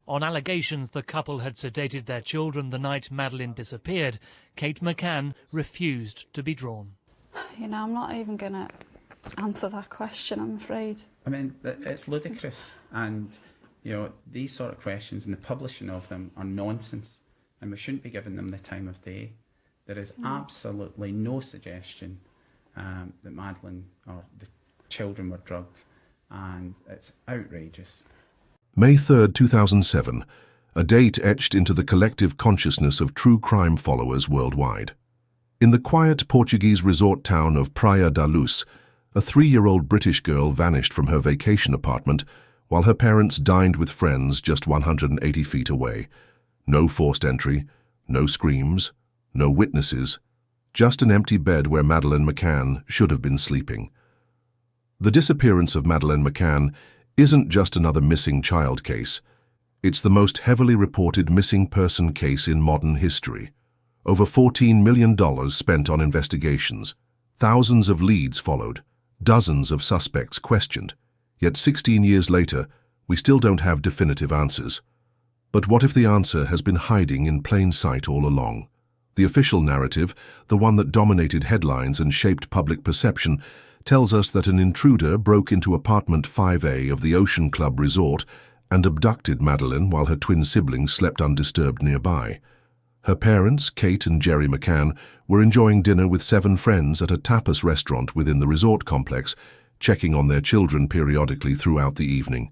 On allegations the couple had sedated their children the night Madeleine disappeared, Kate McCann refused to be drawn. You know, I'm not even going to answer that question, I'm afraid. I mean, it's ludicrous, and, you know, these sort of questions and the publishing of them are nonsense, and we shouldn't be giving them the time of day. There is absolutely no suggestion that Madeleine or the children were drugged, and it's outrageous. May 3, 2007, a date etched into the collective consciousness of true crime followers worldwide. In the quiet Portuguese resort town of Praia da Luz, a 3-year-old British girl vanished from her vacation apartment while her parents dined with friends just 180 feet away. No forced entry, no screams, no witnesses, just an empty bed where Madeleine McCann should have been sleeping. The disappearance of Madeleine McCann isn't just another missing child case. It's the most heavily reported missing person case in modern history. Over $14 million spent on investigations. Thousands of leads followed. Dozens of suspects questioned. Yet 16 years later, we still don't have definitive answers. But what if the answer has been hiding in plain sight all along? The official narrative, the one that dominated headlines and shaped public perception, tells us that an intruder broke into apartment 5A of the Ocean Club Resort and abducted Madeleine while her twin siblings slept undisturbed nearby. Her parents, Kate and Jerry McCann, were enjoying dinner with 7 friends at a tapas restaurant within the resort complex, checking on their children periodically throughout the evening.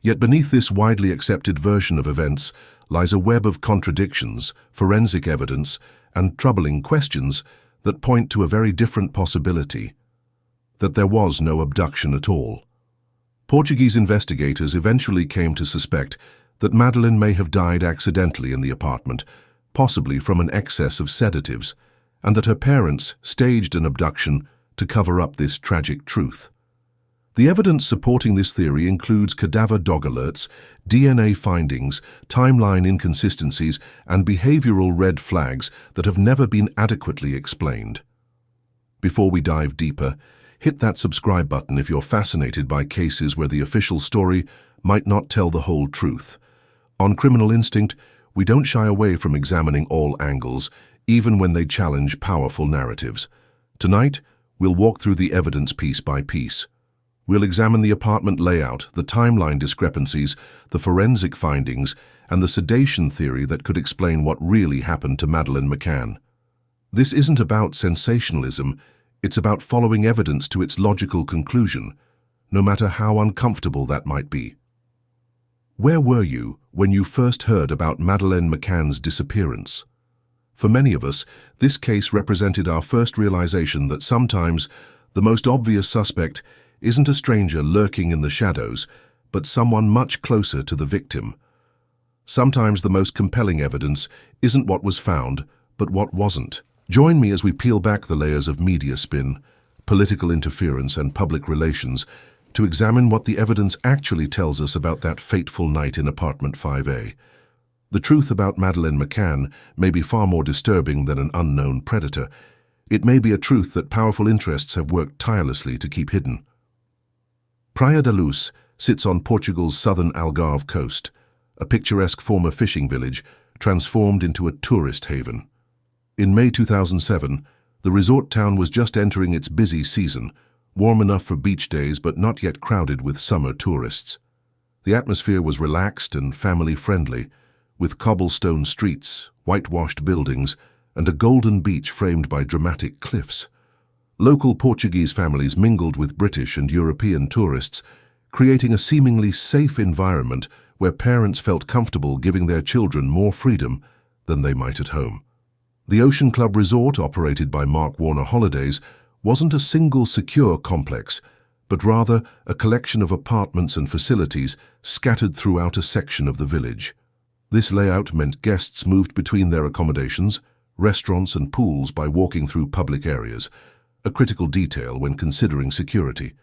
Yet beneath this widely accepted version of events lies a web of contradictions, forensic evidence, and troubling questions that point to a very different possibility: that there was no abduction at all. Portuguese investigators eventually came to suspect that Madeleine may have died accidentally in the apartment, possibly from an excess of sedatives, and that her parents staged an abduction to cover up this tragic truth. The evidence supporting this theory includes cadaver dog alerts, DNA findings, timeline inconsistencies, and behavioral red flags that have never been adequately explained. Before we dive deeper, hit that subscribe button if you're fascinated by cases where the official story might not tell the whole truth. On Criminal Instinct, we don't shy away from examining all angles, even when they challenge powerful narratives. Tonight, we'll walk through the evidence piece by piece. We'll examine the apartment layout, the timeline discrepancies, the forensic findings, and the sedation theory that could explain what really happened to Madeleine McCann. This isn't about sensationalism, it's about following evidence to its logical conclusion, no matter how uncomfortable that might be. Where were you when you first heard about Madeleine McCann's disappearance? For many of us, this case represented our first realization that sometimes the most obvious suspect isn't a stranger lurking in the shadows, but someone much closer to the victim. Sometimes the most compelling evidence isn't what was found, but what wasn't. Join me as we peel back the layers of media spin, political interference, and public relations to examine what the evidence actually tells us about that fateful night in apartment 5A. The truth about Madeleine McCann may be far more disturbing than an unknown predator. It may be a truth that powerful interests have worked tirelessly to keep hidden. Praia da Luz sits on Portugal's southern Algarve coast, a picturesque former fishing village transformed into a tourist haven. In May 2007, the resort town was just entering its busy season, warm enough for beach days but not yet crowded with summer tourists. The atmosphere was relaxed and family-friendly, with cobblestone streets, whitewashed buildings, and a golden beach framed by dramatic cliffs. Local Portuguese families mingled with British and European tourists, creating a seemingly safe environment where parents felt comfortable giving their children more freedom than they might at home. The Ocean Club Resort, operated by Mark Warner Holidays, wasn't a single secure complex, but rather a collection of apartments and facilities scattered throughout a section of the village. This layout meant guests moved between their accommodations, restaurants and pools by walking through public areas, a critical detail when considering security.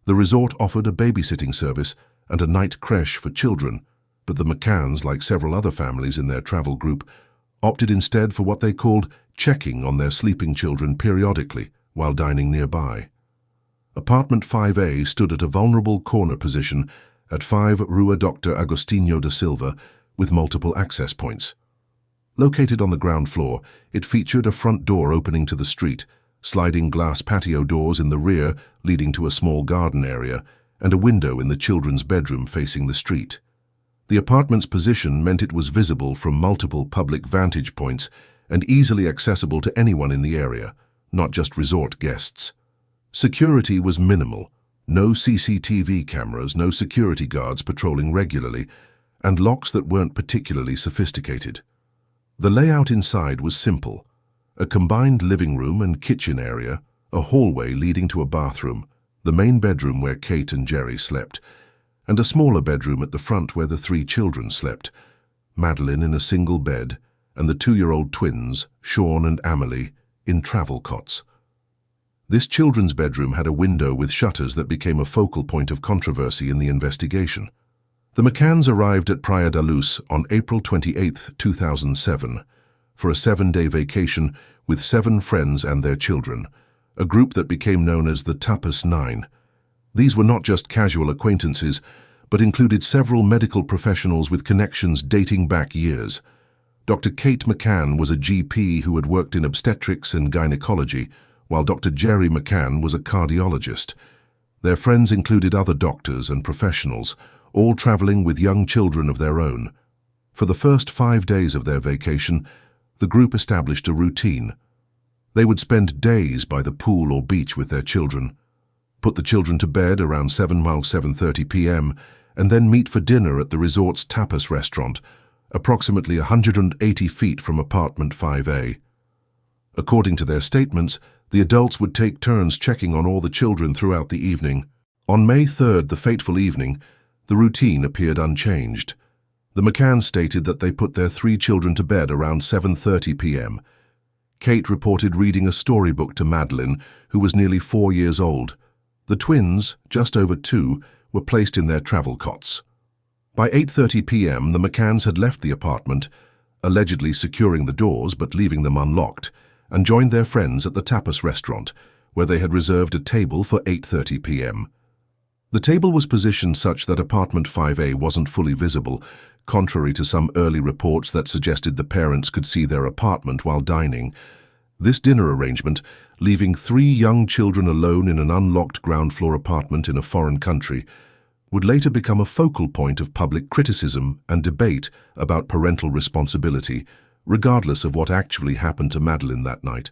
The resort offered a babysitting service and a night creche for children, but the McCanns, like several other families in their travel group, opted instead for what they called checking on their sleeping children periodically while dining nearby. Apartment 5A stood at a vulnerable corner position at 5 Rua Dr. Agostinho da Silva, with multiple access points. Located on the ground floor, it featured a front door opening to the street, sliding glass patio doors in the rear leading to a small garden area, and a window in the children's bedroom facing the street. The apartment's position meant it was visible from multiple public vantage points and easily accessible to anyone in the area, not just resort guests. Security was minimal. No CCTV cameras, no security guards patrolling regularly, and locks that weren't particularly sophisticated. The layout inside was simple. A combined living room and kitchen area, a hallway leading to a bathroom, the main bedroom where Kate and Jerry slept, and a smaller bedroom at the front where the 3 children slept, Madeleine in a single bed, and the 2-year-old twins, Sean and Amelie, in travel cots. This children's bedroom had a window with shutters that became a focal point of controversy in the investigation. The McCanns arrived at Praia da Luz on April 28, 2007, for a 7-day vacation with 7 friends and their children, a group that became known as the Tapas 9. These were not just casual acquaintances, but included several medical professionals with connections dating back years. Dr. Kate McCann was a GP who had worked in obstetrics and gynecology, while Dr. Jerry McCann was a cardiologist. Their friends included other doctors and professionals, all traveling with young children of their own. For the first 5 days of their vacation, the group established a routine. They would spend days by the pool or beach with their children, put the children to bed around 7:30 p.m., and then meet for dinner at the resort's tapas restaurant, approximately 180 feet from apartment 5A. According to their statements, the adults would take turns checking on all the children throughout the evening. On May 3rd, the fateful evening, the routine appeared unchanged. The McCanns stated that they put their 3 children to bed around 7:30 p.m. Kate reported reading a storybook to Madeleine, who was nearly 4 years old. The twins, just over 2, were placed in their travel cots. By 8:30 p.m., the McCanns had left the apartment, allegedly securing the doors but leaving them unlocked, and joined their friends at the tapas restaurant, where they had reserved a table for 8:30 p.m. The table was positioned such that apartment 5A wasn't fully visible, contrary to some early reports that suggested the parents could see their apartment while dining. This dinner arrangement, leaving 3 young children alone in an unlocked ground-floor apartment in a foreign country, would later become a focal point of public criticism and debate about parental responsibility, regardless of what actually happened to Madeleine that night.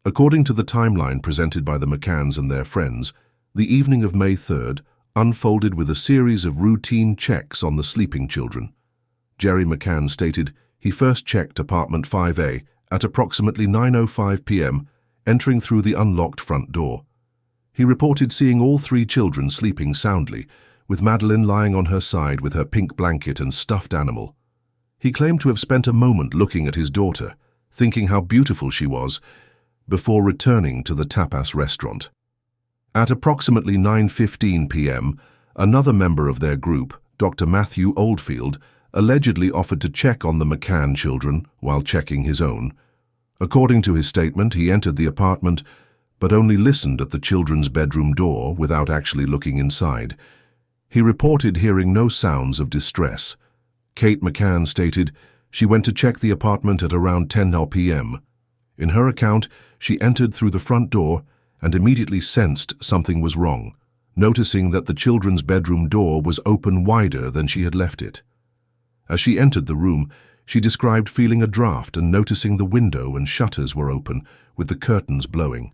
According to the timeline presented by the McCanns and their friends, the evening of May 3rd unfolded with a series of routine checks on the sleeping children. Jerry McCann stated he first checked apartment 5A at approximately 9:05 p.m., entering through the unlocked front door. He reported seeing all 3 children sleeping soundly, with Madeleine lying on her side with her pink blanket and stuffed animal. He claimed to have spent a moment looking at his daughter, thinking how beautiful she was, before returning to the tapas restaurant. At approximately 9:15 p.m., another member of their group, Dr. Matthew Oldfield, allegedly offered to check on the McCann children while checking his own. According to his statement, he entered the apartment, but only listened at the children's bedroom door without actually looking inside. He reported hearing no sounds of distress. Kate McCann stated she went to check the apartment at around 10 p.m. In her account, she entered through the front door and immediately sensed something was wrong, noticing that the children's bedroom door was open wider than she had left it. As she entered the room, she described feeling a draft and noticing the window and shutters were open, with the curtains blowing.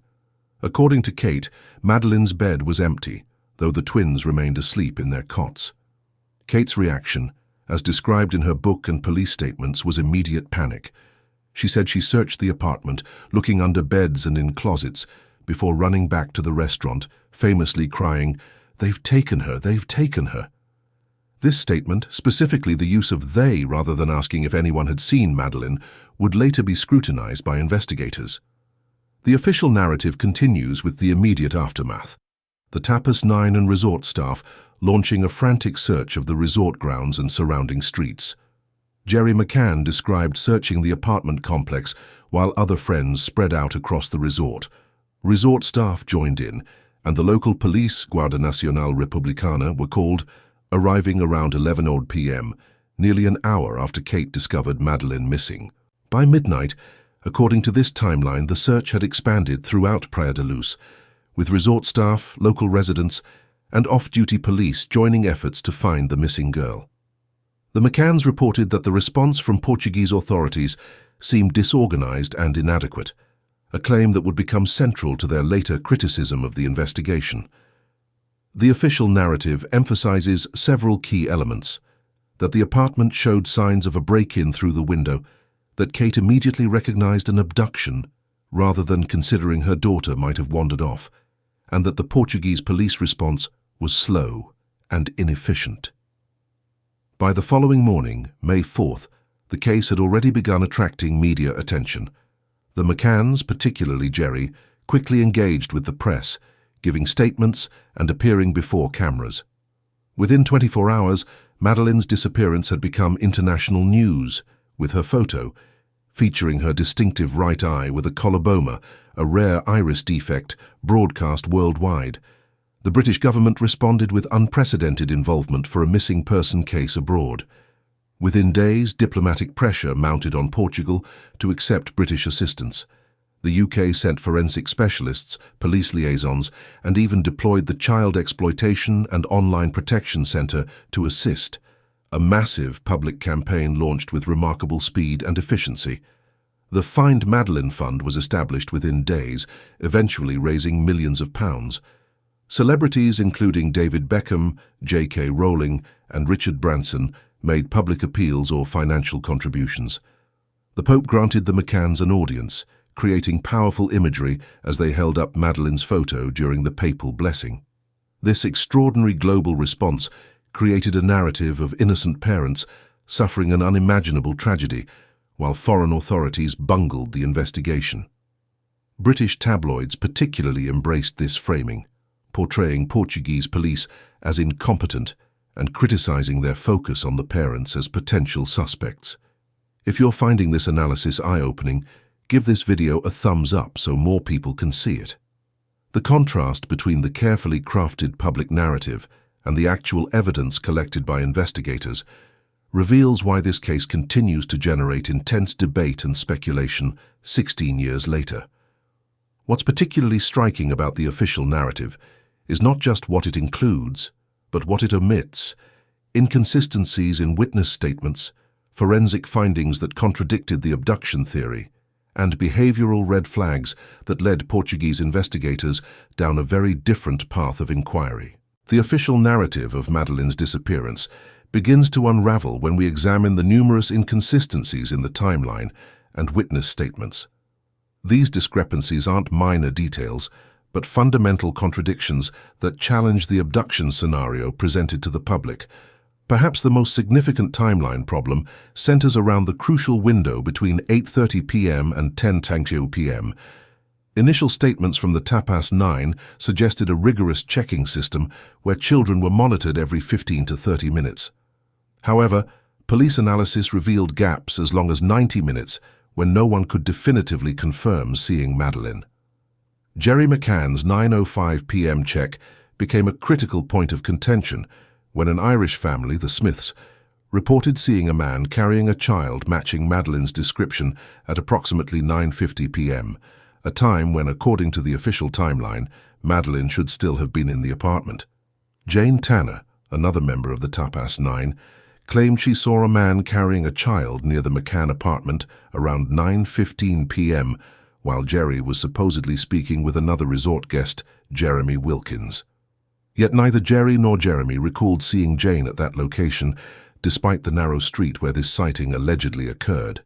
According to Kate, Madeleine's bed was empty, though the twins remained asleep in their cots. Kate's reaction, as described in her book and police statements, was immediate panic. She said she searched the apartment, looking under beds and in closets, before running back to the restaurant, famously crying, "They've taken her, they've taken her." This statement, specifically the use of they rather than asking if anyone had seen Madeleine, would later be scrutinized by investigators. The official narrative continues with the immediate aftermath. The Tapas 9 and resort staff launching a frantic search of the resort grounds and surrounding streets. Jerry McCann described searching the apartment complex while other friends spread out across the resort. Resort staff joined in, and the local police, Guardia Nacional Republicana, were called, arriving around 11 odd p.m., nearly an hour after Kate discovered Madeleine missing. By midnight, according to this timeline, the search had expanded throughout Praia da Luz, with resort staff, local residents, and off-duty police joining efforts to find the missing girl. The McCanns reported that the response from Portuguese authorities seemed disorganized and inadequate, a claim that would become central to their later criticism of the investigation. The official narrative emphasizes several key elements: that the apartment showed signs of a break-in through the window, that Kate immediately recognized an abduction rather than considering her daughter might have wandered off, and that the Portuguese police response was slow and inefficient. By the following morning, May 4th, the case had already begun attracting media attention. The McCanns, particularly Jerry, quickly engaged with the press, giving statements and appearing before cameras. Within 24 hours, Madeleine's disappearance had become international news, with her photo, featuring her distinctive right eye with a coloboma, a rare iris defect, broadcast worldwide. The British government responded with unprecedented involvement for a missing person case abroad. Within days, diplomatic pressure mounted on Portugal to accept British assistance. The UK sent forensic specialists, police liaisons, and even deployed the Child Exploitation and Online Protection Centre to assist. A massive public campaign launched with remarkable speed and efficiency. The Find Madeleine Fund was established within days, eventually raising millions of pounds. Celebrities including David Beckham, J.K. Rowling, and Richard Branson made public appeals or financial contributions. The Pope granted the McCanns an audience, creating powerful imagery as they held up Madeleine's photo during the papal blessing. This extraordinary global response created a narrative of innocent parents suffering an unimaginable tragedy, while foreign authorities bungled the investigation. British tabloids particularly embraced this framing, portraying Portuguese police as incompetent and criticizing their focus on the parents as potential suspects. If you're finding this analysis eye-opening, give this video a thumbs up so more people can see it. The contrast between the carefully crafted public narrative and the actual evidence collected by investigators reveals why this case continues to generate intense debate and speculation 16 years later. What's particularly striking about the official narrative is not just what it includes, but what it omits: inconsistencies in witness statements, forensic findings that contradicted the abduction theory, and behavioral red flags that led Portuguese investigators down a very different path of inquiry. The official narrative of Madeleine's disappearance begins to unravel when we examine the numerous inconsistencies in the timeline and witness statements. These discrepancies aren't minor details, but fundamental contradictions that challenge the abduction scenario presented to the public. Perhaps the most significant timeline problem centers around the crucial window between 8:30 p.m. and 10:20 p.m. Initial statements from the Tapas 9 suggested a rigorous checking system where children were monitored every 15 to 30 minutes. However, police analysis revealed gaps as long as 90 minutes when no one could definitively confirm seeing Madeleine. Jerry McCann's 9:05 p.m. check became a critical point of contention when an Irish family, the Smiths, reported seeing a man carrying a child matching Madeleine's description at approximately 9:50 p.m., a time when, according to the official timeline, Madeleine should still have been in the apartment. Jane Tanner, another member of the Tapas 9, claimed she saw a man carrying a child near the McCann apartment around 9:15 p.m., while Jerry was supposedly speaking with another resort guest, Jeremy Wilkins. Yet neither Jerry nor Jeremy recalled seeing Jane at that location, despite the narrow street where this sighting allegedly occurred.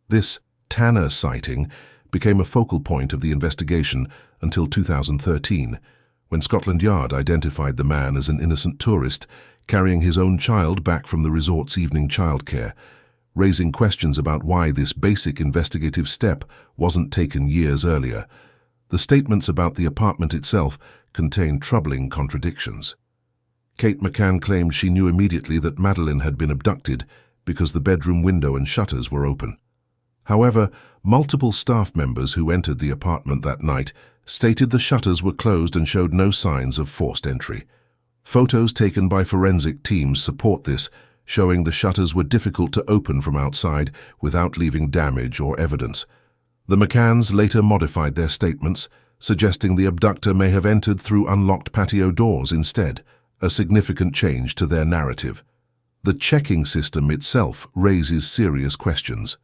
This Tanner sighting became a focal point of the investigation until 2013, when Scotland Yard identified the man as an innocent tourist carrying his own child back from the resort's evening childcare, raising questions about why this basic investigative step wasn't taken years earlier. The statements about the apartment itself contained troubling contradictions. Kate McCann claimed she knew immediately that Madeleine had been abducted because the bedroom window and shutters were open. However, multiple staff members who entered the apartment that night stated the shutters were closed and showed no signs of forced entry. Photos taken by forensic teams support this, showing the shutters were difficult to open from outside without leaving damage or evidence. The McCanns later modified their statements, suggesting the abductor may have entered through unlocked patio doors instead, a significant change to their narrative. The checking system itself raises serious questions.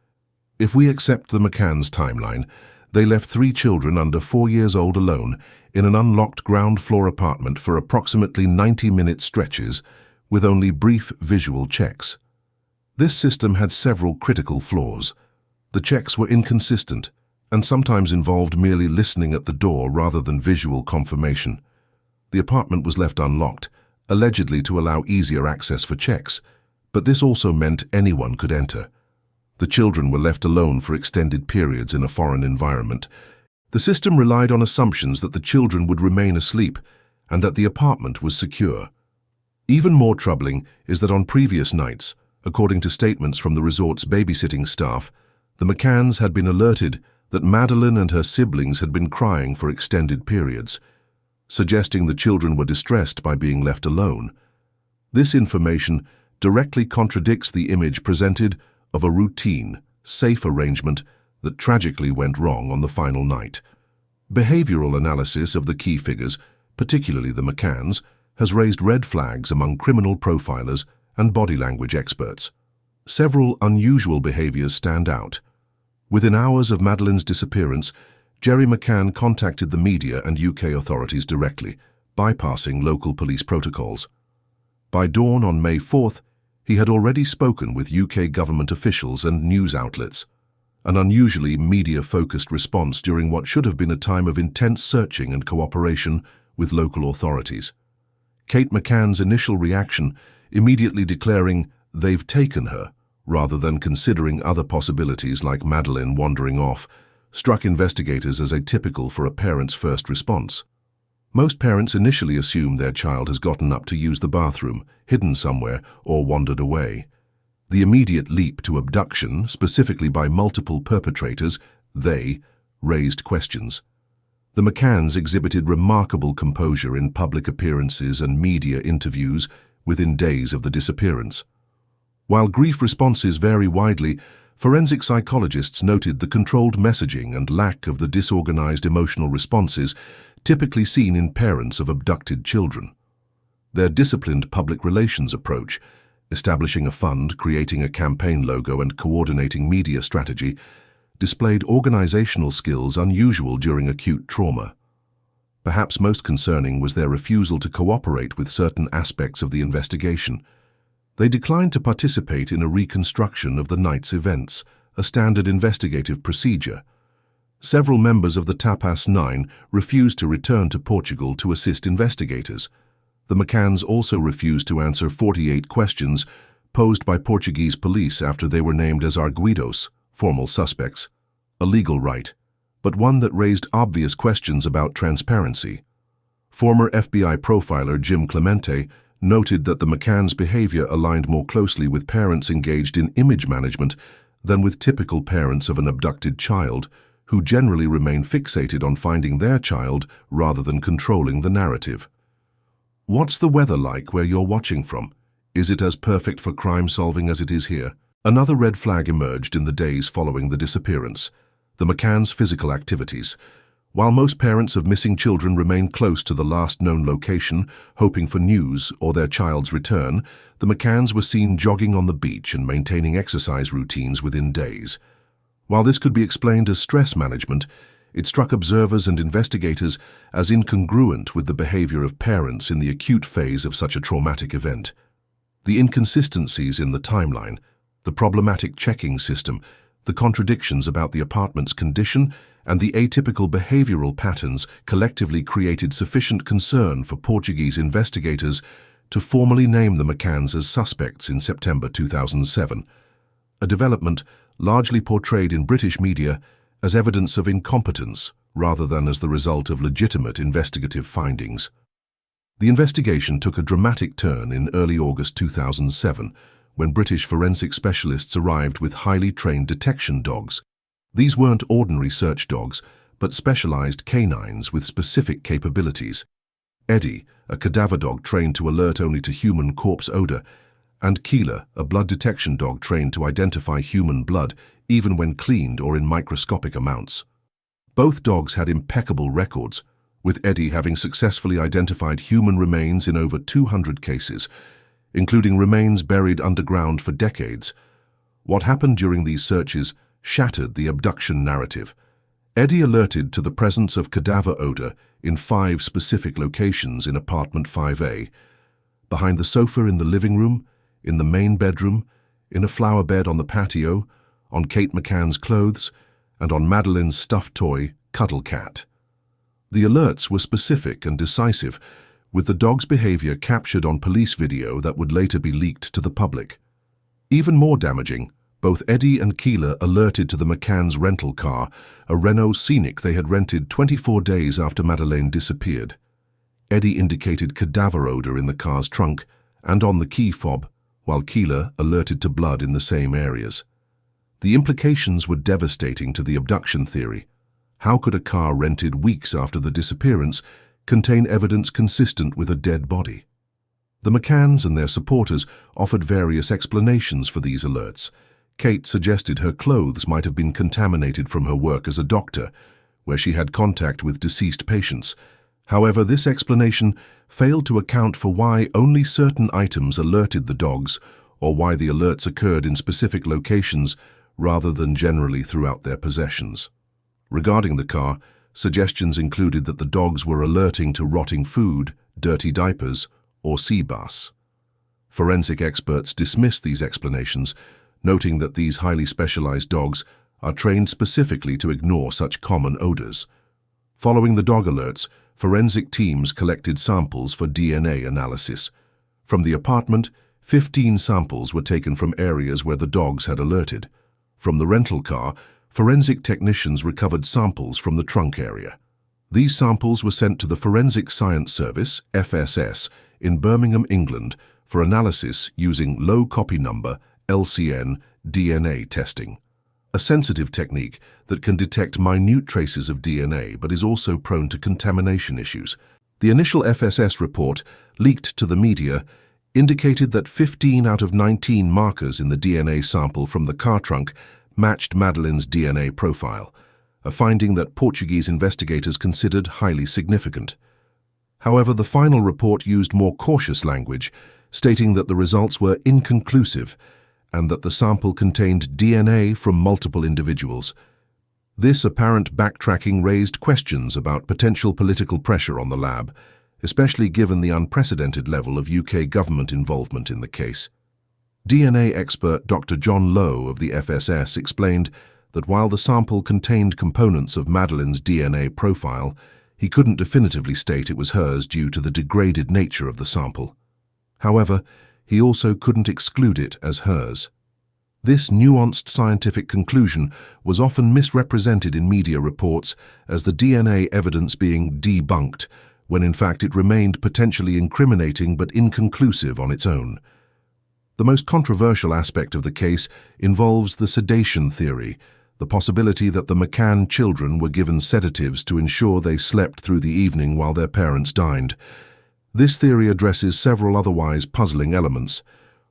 If we accept the McCanns' timeline, they left 3 children under 4 years old alone in an unlocked ground-floor apartment for approximately 90-minute stretches with only brief visual checks. This system had several critical flaws. The checks were inconsistent and sometimes involved merely listening at the door rather than visual confirmation. The apartment was left unlocked, allegedly to allow easier access for checks, but this also meant anyone could enter. The children were left alone for extended periods in a foreign environment. The system relied on assumptions that the children would remain asleep and that the apartment was secure. Even more troubling is that on previous nights, according to statements from the resort's babysitting staff, the McCanns had been alerted that Madeleine and her siblings had been crying for extended periods, suggesting the children were distressed by being left alone. This information directly contradicts the image presented of a routine, safe arrangement that tragically went wrong on the final night. Behavioral analysis of the key figures, particularly the McCanns, has raised red flags among criminal profilers and body language experts. Several unusual behaviors stand out. Within hours of Madeleine's disappearance, Jerry McCann contacted the media and UK authorities directly, bypassing local police protocols. By dawn on May 4th, he had already spoken with UK government officials and news outlets, an unusually media-focused response during what should have been a time of intense searching and cooperation with local authorities. Kate McCann's initial reaction, immediately declaring, "They've taken her," rather than considering other possibilities like Madeleine wandering off, struck investigators as atypical for a parent's first response. Most parents initially assume their child has gotten up to use the bathroom, hidden somewhere, or wandered away. The immediate leap to abduction, specifically by multiple perpetrators, raised questions. The McCanns exhibited remarkable composure in public appearances and media interviews within days of the disappearance. While grief responses vary widely, forensic psychologists noted the controlled messaging and lack of the disorganized emotional responses typically seen in parents of abducted children. Their disciplined public relations approach, establishing a fund, creating a campaign logo, and coordinating media strategy, displayed organizational skills unusual during acute trauma. Perhaps most concerning was their refusal to cooperate with certain aspects of the investigation. They declined to participate in a reconstruction of the night's events, a standard investigative procedure. Several members of the Tapas Nine refused to return to Portugal to assist investigators. The McCanns also refused to answer 48 questions posed by Portuguese police after they were named as arguidos, formal suspects, a legal right, but one that raised obvious questions about transparency. Former FBI profiler Jim Clemente noted that the McCanns' behavior aligned more closely with parents engaged in image management than with typical parents of an abducted child, who generally remain fixated on finding their child rather than controlling the narrative. What's the weather like where you're watching from? Is it as perfect for crime solving as it is here? Another red flag emerged in the days following the disappearance: the McCanns' physical activities. While most parents of missing children remain close to the last known location, hoping for news or their child's return, the McCanns were seen jogging on the beach and maintaining exercise routines within days. While this could be explained as stress management, it struck observers and investigators as incongruent with the behavior of parents in the acute phase of such a traumatic event. The inconsistencies in the timeline, the problematic checking system, the contradictions about the apartment's condition, and the atypical behavioral patterns collectively created sufficient concern for Portuguese investigators to formally name the McCanns as suspects in September 2007, a development largely portrayed in British media as evidence of incompetence rather than as the result of legitimate investigative findings. The investigation took a dramatic turn in early August 2007 when British forensic specialists arrived with highly trained detection dogs. These weren't ordinary search dogs, but specialized canines with specific capabilities. Eddie, a cadaver dog trained to alert only to human corpse odor, and Keeler, a blood detection dog trained to identify human blood even when cleaned or in microscopic amounts. Both dogs had impeccable records, with Eddie having successfully identified human remains in over 200 cases, including remains buried underground for decades. What happened during these searches shattered the abduction narrative. Eddie alerted to the presence of cadaver odor in 5 specific locations in apartment 5A, behind the sofa in the living room, in the main bedroom, in a flower bed on the patio, on Kate McCann's clothes, and on Madeleine's stuffed toy, Cuddle Cat. The alerts were specific and decisive, with the dog's behavior captured on police video that would later be leaked to the public. Even more damaging, both Eddie and Keeler alerted to the McCann's rental car, a Renault Scenic they had rented 24 days after Madeleine disappeared. Eddie indicated cadaver odor in the car's trunk and on the key fob, while Keeler alerted to blood in the same areas. The implications were devastating to the abduction theory. How could a car rented weeks after the disappearance contain evidence consistent with a dead body? The McCanns and their supporters offered various explanations for these alerts. Kate suggested her clothes might have been contaminated from her work as a doctor, where she had contact with deceased patients. However, this explanation failed to account for why only certain items alerted the dogs, or why the alerts occurred in specific locations rather than generally throughout their possessions. Regarding the car, suggestions included that the dogs were alerting to rotting food, dirty diapers, or sea bass. Forensic experts dismissed these explanations, noting that these highly specialized dogs are trained specifically to ignore such common odors. Following the dog alerts, forensic teams collected samples for DNA analysis. From the apartment, 15 samples were taken from areas where the dogs had alerted. From the rental car, forensic technicians recovered samples from the trunk area. These samples were sent to the Forensic Science Service, FSS, in Birmingham, England, for analysis using low copy number LCN DNA testing, a sensitive technique that can detect minute traces of DNA but is also prone to contamination issues. The initial FSS report, leaked to the media, indicated that 15 out of 19 markers in the DNA sample from the car trunk matched Madeleine's DNA profile, a finding that Portuguese investigators considered highly significant. However, the final report used more cautious language, stating that the results were inconclusive and that the sample contained DNA from multiple individuals. This apparent backtracking raised questions about potential political pressure on the lab, especially given the unprecedented level of UK government involvement in the case. DNA expert Dr. John Lowe of the FSS explained that while the sample contained components of Madeleine's DNA profile, he couldn't definitively state it was hers due to the degraded nature of the sample. However, he also couldn't exclude it as hers. This nuanced scientific conclusion was often misrepresented in media reports as the DNA evidence being debunked, when in fact it remained potentially incriminating but inconclusive on its own. The most controversial aspect of the case involves the sedation theory, the possibility that the McCann children were given sedatives to ensure they slept through the evening while their parents dined. This theory addresses several otherwise puzzling elements: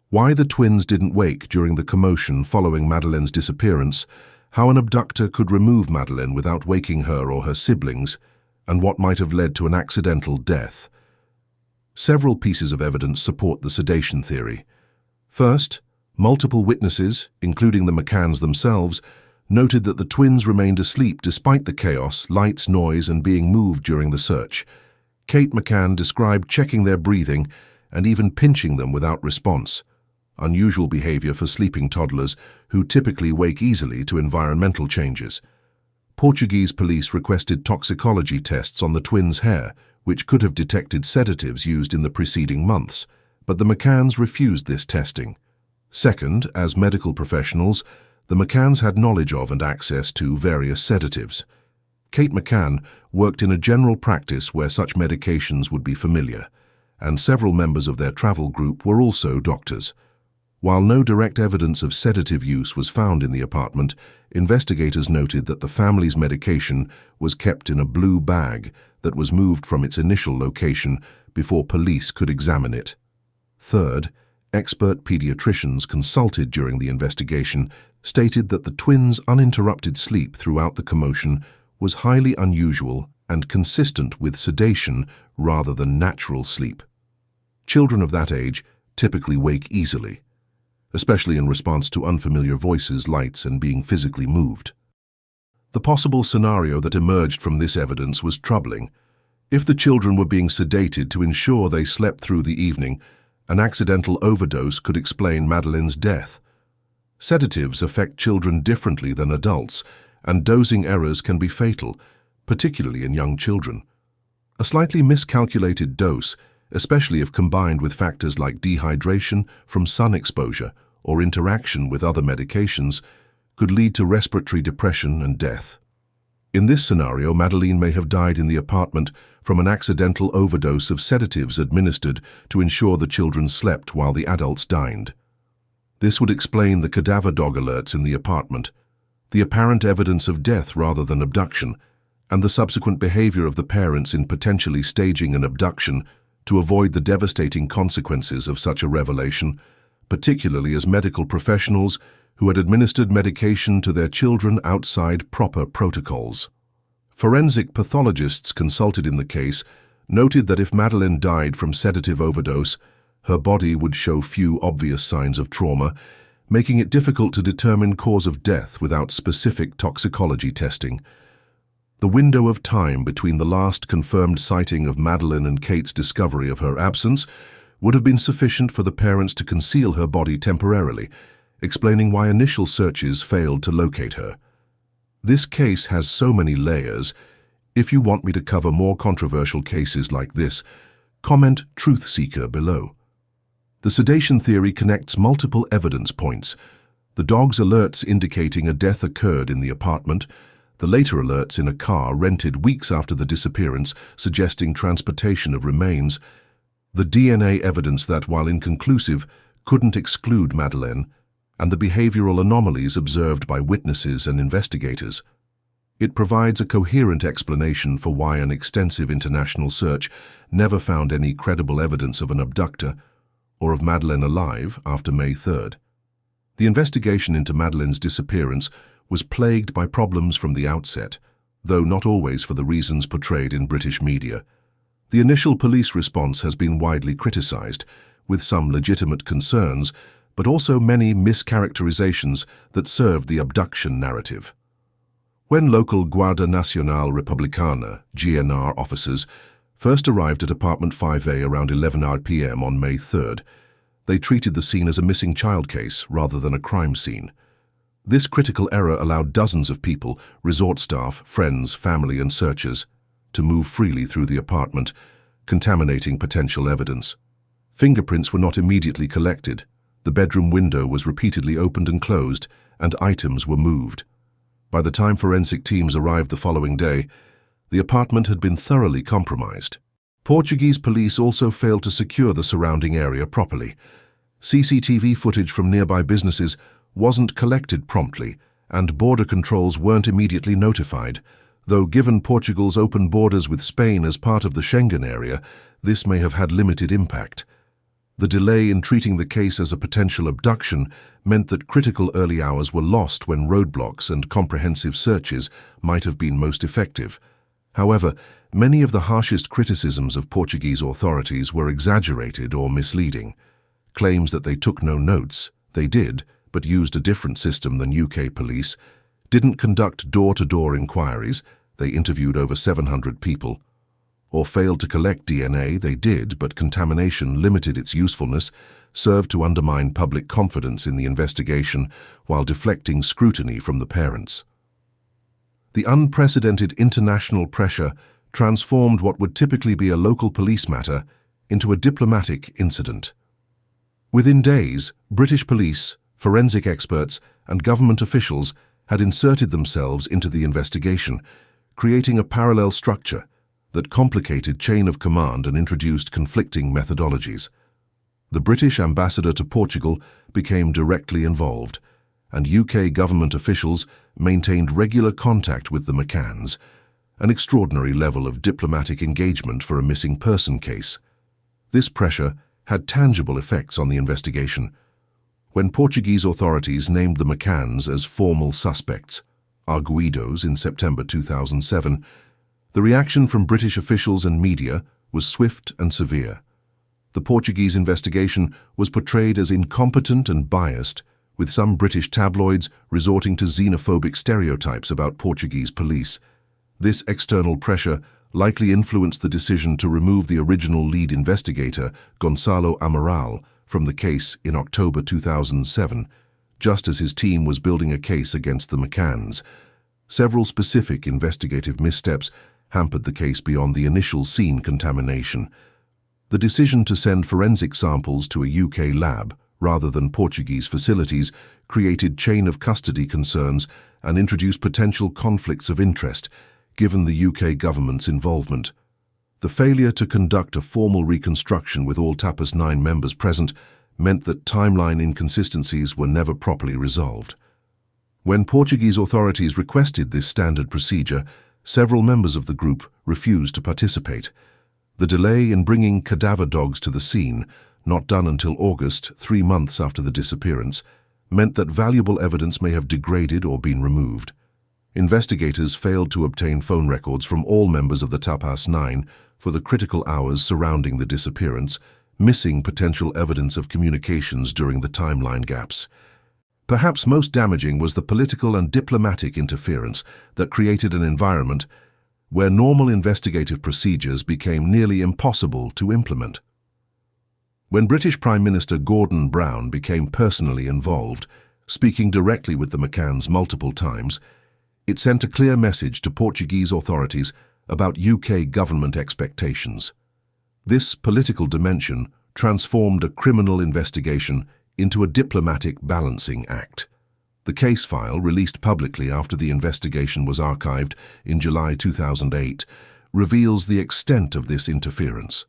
why the twins didn't wake during the commotion following Madeleine's disappearance, how an abductor could remove Madeleine without waking her or her siblings, and what might have led to an accidental death. Several pieces of evidence support the sedation theory. First, multiple witnesses, including the McCanns themselves, noted that the twins remained asleep despite the chaos, lights, noise, and being moved during the search. Kate McCann described checking their breathing and even pinching them without response, unusual behavior for sleeping toddlers who typically wake easily to environmental changes. Portuguese police requested toxicology tests on the twins' hair, which could have detected sedatives used in the preceding months, but the McCanns refused this testing. Second, as medical professionals, the McCanns had knowledge of and access to various sedatives. Kate McCann worked in a general practice where such medications would be familiar, and several members of their travel group were also doctors. While no direct evidence of sedative use was found in the apartment, investigators noted that the family's medication was kept in a blue bag that was moved from its initial location before police could examine it. Third, expert pediatricians consulted during the investigation stated that the twins' uninterrupted sleep throughout the commotion was highly unusual and consistent with sedation rather than natural sleep. Children of that age typically wake easily, especially in response to unfamiliar voices, lights, and being physically moved. The possible scenario that emerged from this evidence was troubling. If the children were being sedated to ensure they slept through the evening, an accidental overdose could explain Madeleine's death. Sedatives affect children differently than adults, and dosing errors can be fatal, particularly in young children. A slightly miscalculated dose, especially if combined with factors like dehydration from sun exposure or interaction with other medications, could lead to respiratory depression and death. In this scenario, Madeleine may have died in the apartment from an accidental overdose of sedatives administered to ensure the children slept while the adults dined. This would explain the cadaver dog alerts in the apartment, the apparent evidence of death rather than abduction, and the subsequent behavior of the parents in potentially staging an abduction to avoid the devastating consequences of such a revelation, particularly as medical professionals who had administered medication to their children outside proper protocols. Forensic pathologists consulted in the case noted that if Madeleine died from sedative overdose, her body would show few obvious signs of trauma, making it difficult to determine cause of death without specific toxicology testing. The window of time between the last confirmed sighting of Madeleine and Kate's discovery of her absence would have been sufficient for the parents to conceal her body temporarily, explaining why initial searches failed to locate her. This case has so many layers. If you want me to cover more controversial cases like this, comment Truth Seeker below. The sedation theory connects multiple evidence points. The dog's alerts indicating a death occurred in the apartment, the later alerts in a car rented weeks after the disappearance suggesting transportation of remains, the DNA evidence that, while inconclusive, couldn't exclude Madeleine, and the behavioral anomalies observed by witnesses and investigators. It provides a coherent explanation for why an extensive international search never found any credible evidence of an abductor or of Madeleine alive after May 3rd. The investigation into Madeleine's disappearance was plagued by problems from the outset, though not always for the reasons portrayed in British media. The initial police response has been widely criticised, with some legitimate concerns, but also many mischaracterizations that served the abduction narrative. When local Guardia Nacional Republicana, GNR officers, first arrived at apartment 5A around 11 p.m. on May 3rd, they treated the scene as a missing child case rather than a crime scene. This critical error allowed dozens of people, resort staff, friends, family, and searchers, to move freely through the apartment, contaminating potential evidence. Fingerprints were not immediately collected. The bedroom window was repeatedly opened and closed, and items were moved. By the time forensic teams arrived the following day, the apartment had been thoroughly compromised. Portuguese police also failed to secure the surrounding area properly. CCTV footage from nearby businesses wasn't collected promptly, and border controls weren't immediately notified, though given Portugal's open borders with Spain as part of the Schengen area, this may have had limited impact. The delay in treating the case as a potential abduction meant that critical early hours were lost when roadblocks and comprehensive searches might have been most effective. However, many of the harshest criticisms of Portuguese authorities were exaggerated or misleading. Claims that they took no notes, they did, but used a different system than UK police, didn't conduct door-to-door inquiries, they interviewed over 700 people, or failed to collect DNA, they did, but contamination limited its usefulness, served to undermine public confidence in the investigation while deflecting scrutiny from the parents. The unprecedented international pressure transformed what would typically be a local police matter into a diplomatic incident. Within days, British police, forensic experts, and government officials had inserted themselves into the investigation, creating a parallel structure that complicated chain of command and introduced conflicting methodologies. The British ambassador to Portugal became directly involved, and UK government officials maintained regular contact with the McCanns, an extraordinary level of diplomatic engagement for a missing person case. This pressure had tangible effects on the investigation. When Portuguese authorities named the McCanns as formal suspects, arguidos, in September 2007, the reaction from British officials and media was swift and severe. The Portuguese investigation was portrayed as incompetent and biased, with some British tabloids resorting to xenophobic stereotypes about Portuguese police. This external pressure likely influenced the decision to remove the original lead investigator, Gonçalo Amaral, from the case in October 2007, just as his team was building a case against the McCanns. Several specific investigative missteps hampered the case beyond the initial scene contamination. The decision to send forensic samples to a UK lab rather than Portuguese facilities created chain of custody concerns and introduced potential conflicts of interest, given the UK government's involvement. The failure to conduct a formal reconstruction with all TAPAS 9 members present meant that timeline inconsistencies were never properly resolved. When Portuguese authorities requested this standard procedure, several members of the group refused to participate. The delay in bringing cadaver dogs to the scene, not done until August, 3 months after the disappearance, meant that valuable evidence may have degraded or been removed. Investigators failed to obtain phone records from all members of the TAPAS 9 for the critical hours surrounding the disappearance, missing potential evidence of communications during the timeline gaps. Perhaps most damaging was the political and diplomatic interference that created an environment where normal investigative procedures became nearly impossible to implement. When British Prime Minister Gordon Brown became personally involved, speaking directly with the McCanns multiple times, it sent a clear message to Portuguese authorities about UK government expectations. This political dimension transformed a criminal investigation into a diplomatic balancing act. The case file, released publicly after the investigation was archived in July 2008, reveals the extent of this interference.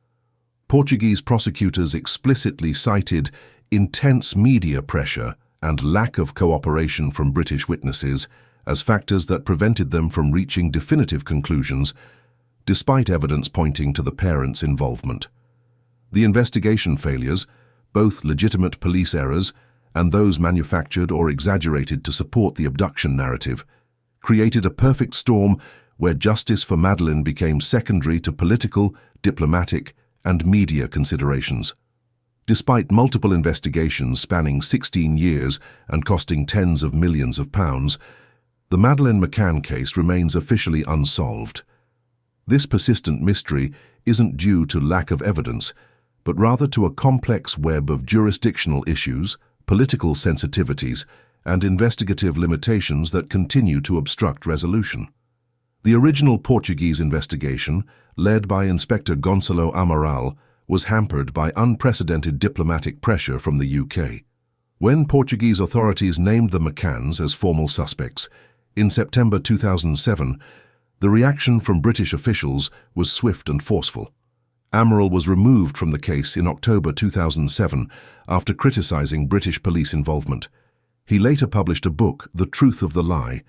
Portuguese prosecutors explicitly cited intense media pressure and lack of cooperation from British witnesses as factors that prevented them from reaching definitive conclusions, despite evidence pointing to the parents' involvement. The investigation failures, both legitimate police errors and those manufactured or exaggerated to support the abduction narrative, created a perfect storm where justice for Madeleine became secondary to political, diplomatic, and media considerations. Despite multiple investigations spanning 16 years and costing tens of millions of pounds, the Madeleine McCann case remains officially unsolved. This persistent mystery isn't due to lack of evidence, but rather to a complex web of jurisdictional issues, political sensitivities, and investigative limitations that continue to obstruct resolution. The original Portuguese investigation, led by Inspector Gonçalo Amaral, was hampered by unprecedented diplomatic pressure from the UK. When Portuguese authorities named the McCanns as formal suspects, in September 2007, the reaction from British officials was swift and forceful. Amaral was removed from the case in October 2007 after criticising British police involvement. He later published a book, The Truth of the Lie,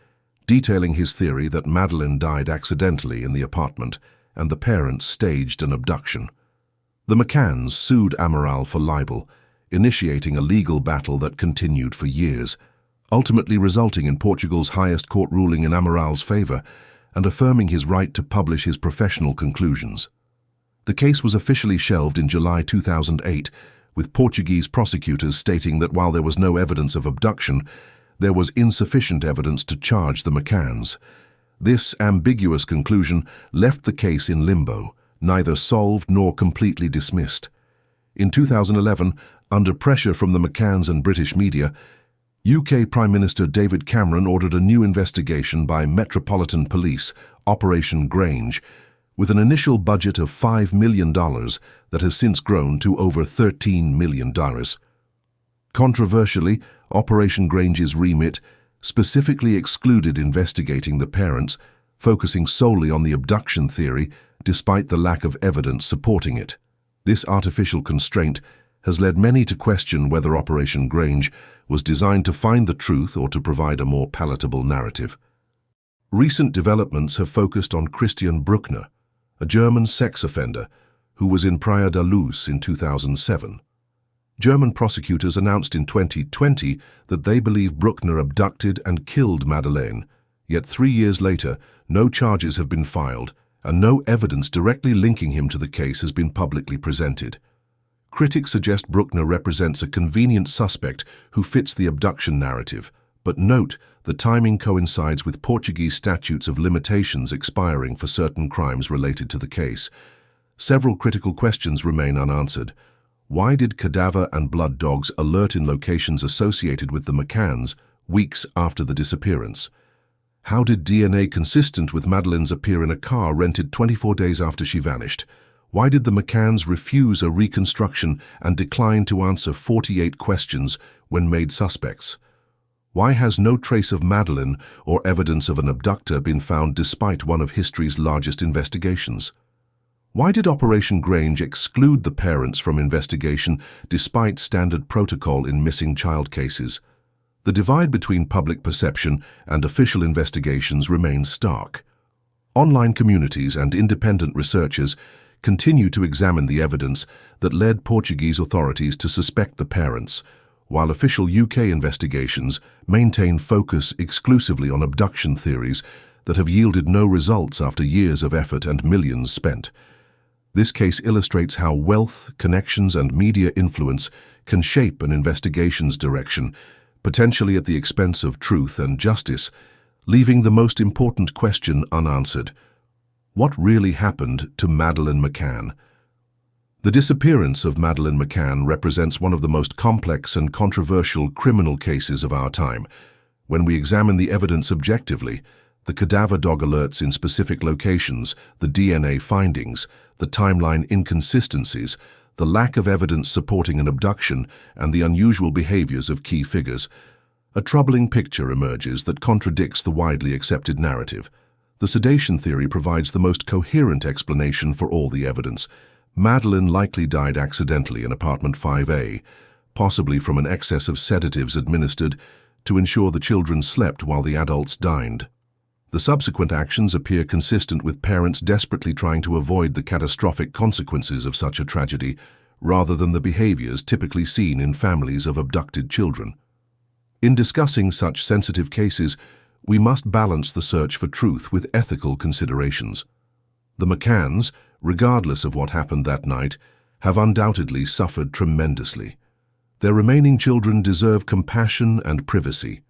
detailing his theory that Madeleine died accidentally in the apartment and the parents staged an abduction. The McCanns sued Amaral for libel, initiating a legal battle that continued for years, ultimately resulting in Portugal's highest court ruling in Amaral's favour and affirming his right to publish his professional conclusions. The case was officially shelved in July 2008, with Portuguese prosecutors stating that while there was no evidence of abduction, there was insufficient evidence to charge the McCanns. This ambiguous conclusion left the case in limbo, neither solved nor completely dismissed. In 2011, under pressure from the McCanns and British media, UK Prime Minister David Cameron ordered a new investigation by Metropolitan Police, Operation Grange, with an initial budget of $5 million that has since grown to over $13 million. Controversially, Operation Grange's remit specifically excluded investigating the parents, focusing solely on the abduction theory despite the lack of evidence supporting it. This artificial constraint has led many to question whether Operation Grange was designed to find the truth or to provide a more palatable narrative. Recent developments have focused on Christian Bruckner, a German sex offender who was in Praia da Luz in 2007. German prosecutors announced in 2020 that they believe Bruckner abducted and killed Madeleine, yet 3 years later, no charges have been filed and no evidence directly linking him to the case has been publicly presented. Critics suggest Bruckner represents a convenient suspect who fits the abduction narrative, but note the timing coincides with Portuguese statutes of limitations expiring for certain crimes related to the case. Several critical questions remain unanswered. Why did Cadaver and blood dogs alert in locations associated with the McCanns weeks after the disappearance? How did DNA consistent with Madeleine's appear in a car rented 24 days after she vanished? Why did the McCanns refuse a reconstruction and decline to answer 48 questions when made suspects? Why has no trace of Madeleine or evidence of an abductor been found despite one of history's largest investigations? Why did Operation Grange exclude the parents from investigation despite standard protocol in missing child cases? The divide between public perception and official investigations remains stark. Online communities and independent researchers continue to examine the evidence that led Portuguese authorities to suspect the parents, while official UK investigations maintain focus exclusively on abduction theories that have yielded no results after years of effort and millions spent. This case illustrates how wealth, connections, and media influence can shape an investigation's direction, potentially at the expense of truth and justice, leaving the most important question unanswered. What really happened to Madeleine McCann? The disappearance of Madeleine McCann represents one of the most complex and controversial criminal cases of our time. When we examine the evidence objectively, the cadaver dog alerts in specific locations, the DNA findings, the timeline inconsistencies, the lack of evidence supporting an abduction, and the unusual behaviors of key figures, a troubling picture emerges that contradicts the widely accepted narrative. The sedation theory provides the most coherent explanation for all the evidence. Madeleine likely died accidentally in apartment 5A, possibly from an excess of sedatives administered to ensure the children slept while the adults dined. The subsequent actions appear consistent with parents desperately trying to avoid the catastrophic consequences of such a tragedy, rather than the behaviors typically seen in families of abducted children. In discussing such sensitive cases, we must balance the search for truth with ethical considerations. The McCanns, regardless of what happened that night, have undoubtedly suffered tremendously. Their remaining children deserve compassion and privacy.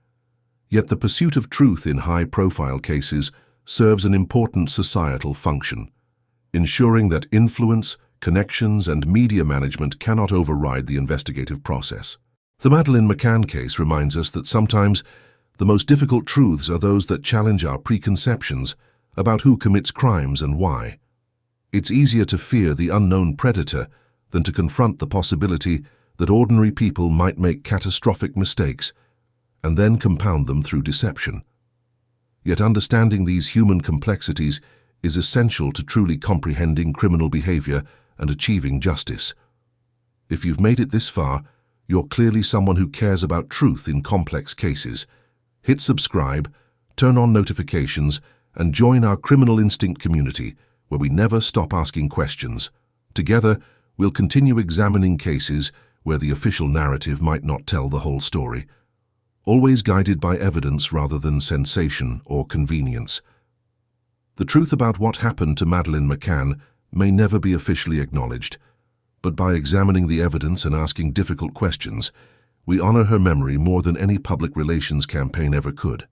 Yet the pursuit of truth in high-profile cases serves an important societal function, ensuring that influence, connections, and media management cannot override the investigative process. The Madeleine McCann case reminds us that sometimes the most difficult truths are those that challenge our preconceptions about who commits crimes and why. It's easier to fear the unknown predator than to confront the possibility that ordinary people might make catastrophic mistakes and then compound them through deception. Yet understanding these human complexities is essential to truly comprehending criminal behavior and achieving justice. If you've made it this far, you're clearly someone who cares about truth in complex cases. Hit subscribe, turn on notifications, and join our Criminal Instinct community, where we never stop asking questions. Together, we'll continue examining cases where the official narrative might not tell the whole story, always guided by evidence rather than sensation or convenience. The truth about what happened to Madeleine McCann may never be officially acknowledged, but by examining the evidence and asking difficult questions, we honor her memory more than any public relations campaign ever could.